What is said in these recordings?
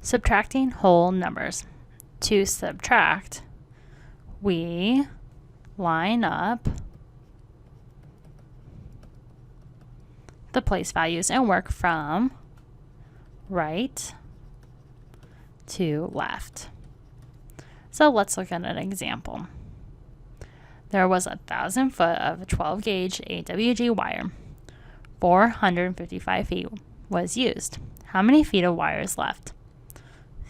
Subtracting whole numbers. To subtract, we line up the place values and work from right to left. So let's look at an example. There was 1,000 foot of 12 gauge AWG wire. 455 feet was used. How many feet of wire is left?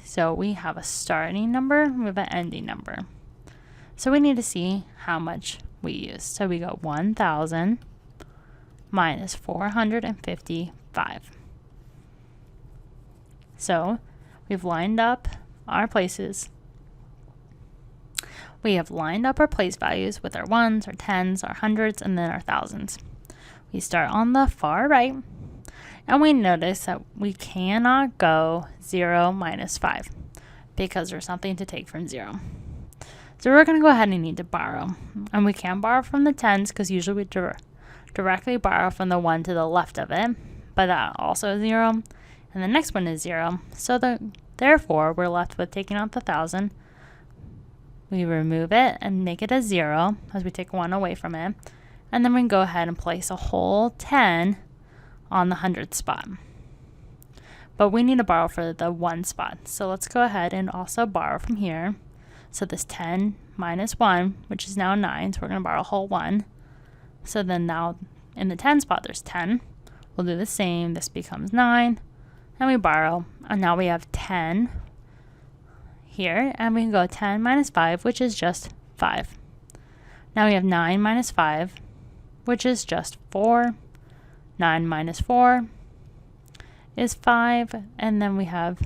So we have a starting number, we have an ending number. So we need to see how much we used. So we go 1,000 minus 455. So we've lined up our places. We have lined up our place values with our ones, our tens, our hundreds, and then our thousands. We start on the far right, and we notice that we cannot go 0 minus 5 because there's something to take from 0. So we're going to go ahead and need to borrow. And we can borrow from the tens because usually we directly borrow from the 1 to the left of it, but that also is 0. And the next one is 0. So therefore, we're left with taking out the 1,000. We remove it and make it a 0 as we take 1 away from it. And then we can go ahead and place a whole 10 on the 100 spot. But we need to borrow for the 1 spot. So let's go ahead and also borrow from here. So this 10 minus 1, which is now 9, so we're going to borrow a whole 1. So then now in the 10 spot, there's 10. We'll do the same. This becomes 9. And we borrow. And now we have 10 here. And we can go 10 minus 5, which is just 5. Now we have 9 minus 5, which is just 4. 9 minus 4 is 5. And then we have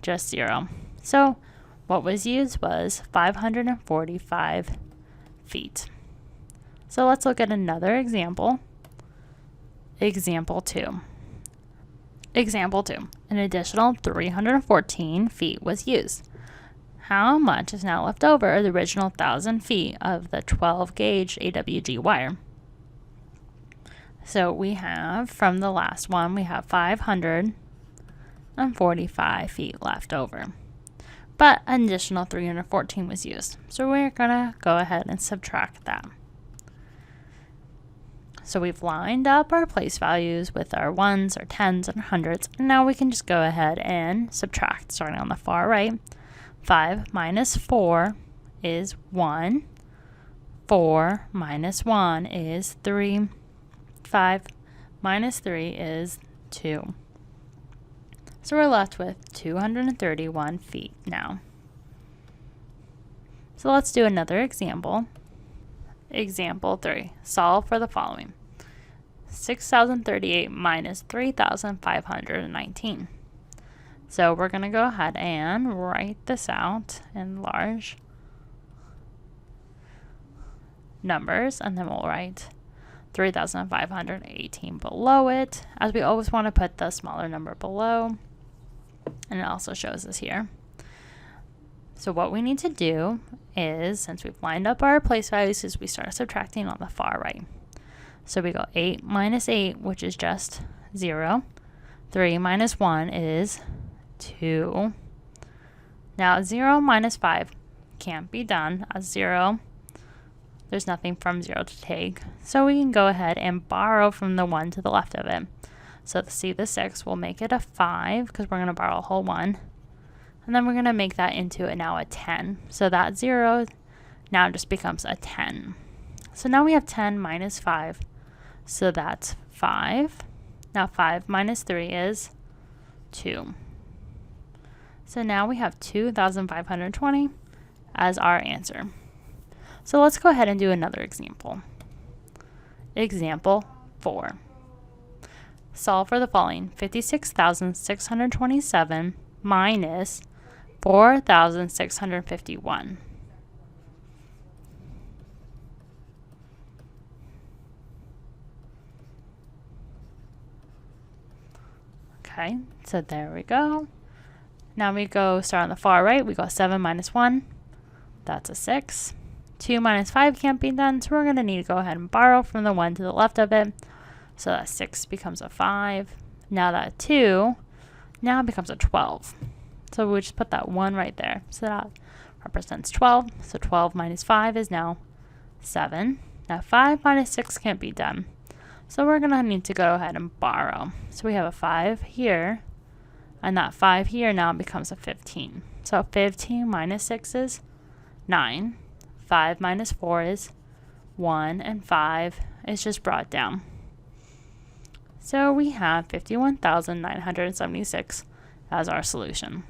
just 0. So what was used was 545 feet. So let's look at another example. Example 2. Example 2. An additional 314 feet was used. How much is now left over of the original 1,000 feet of the 12 gauge AWG wire? So we have, from the last one, we have 545 feet left over. But an additional 314 was used. So we're going to go ahead and subtract that. So we've lined up our place values with our ones, our tens, and our hundreds. And now we can just go ahead and subtract, starting on the far right. 5 minus 4 is 1. 4 minus 1 is 3. 5 minus 3 is 2. So we're left with 231 feet now. So let's do another example. Example 3. Solve for the following. 6,038 minus 3,519. So we're going to go ahead and write this out in large numbers, and then we'll write 3,518 below it, as we always want to put the smaller number below. And it also shows us here. So what we need to do is, since we've lined up our place values, is we start subtracting on the far right. So we go 8 minus 8, which is just 0. 3 minus 1 is 2. Now 0 minus 5 can't be done, as 0, there's nothing from 0 to take. So we can go ahead and borrow from the 1 to the left of it. So to see the 6, we'll make it a 5 because we're going to borrow a whole 1. And then we're going to make that into now a 10. So that 0 now just becomes a 10. So now we have 10 minus 5. So that's 5. Now 5 minus 3 is 2. So now we have 2,520 as our answer. So let's go ahead and do another example. Example 4. Solve for the following. 56,627 minus 4,651. Okay, so there we go. Now we go start on the far right. We go 7 minus 1. That's a 6. 2 minus 5 can't be done, so we're going to need to go ahead and borrow from the 1 to the left of it. So that 6 becomes a 5. Now that 2 now becomes a 12. So we'll just put that 1 right there. So that represents 12. So 12 minus 5 is now 7. Now 5 minus 6 can't be done. So we're going to need to go ahead and borrow. So we have a 5 here, and that 5 here now becomes a 15. So 15 minus 6 is 9. 5 minus 4 is 1, and 5 is just brought down. So we have 51,976 as our solution.